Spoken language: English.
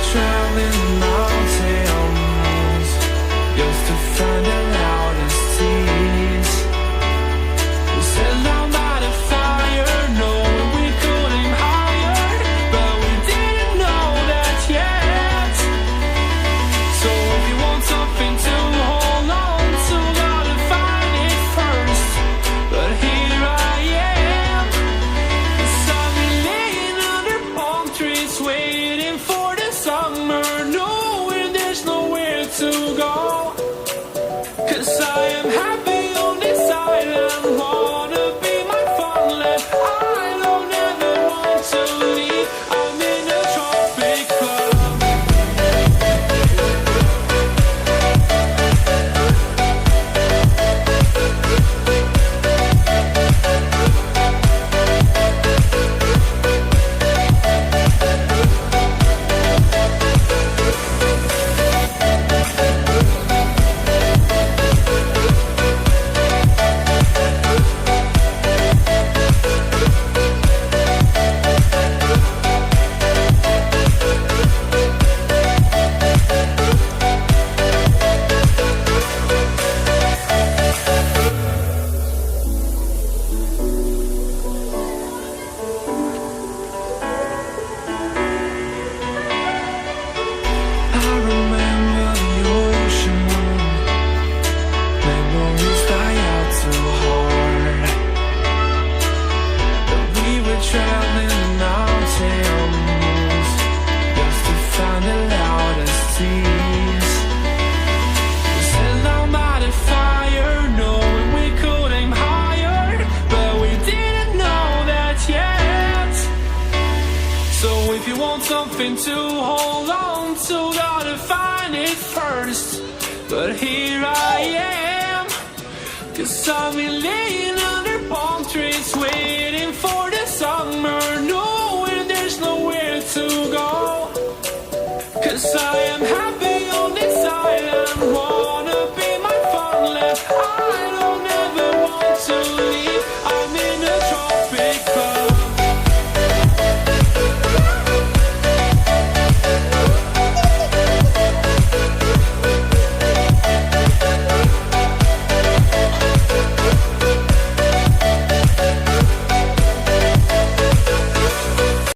were traveling mountains just to find the loudest tease. We sat down by the fire, knowing we could aim higher, but we didn't know that yet. So if you want something to hold on to, gotta find it first. But here I am, 'cause I've been laying under palm trees, waiting for the summer, knowing there's nowhere to go. 'Cause I am happy on this island, wanna be my fun-land. I don't ever want to leave, I'm in a tropic club. I remember the ocean, memories die out too hard. But we were traveling mountains just to find the loudest tease. We sat down by the fire, knowing we could aim higher, but we didn't know that yet. So if you want something to hold on to, gotta find it first. But here I am, 'cause I've been laying under palm trees,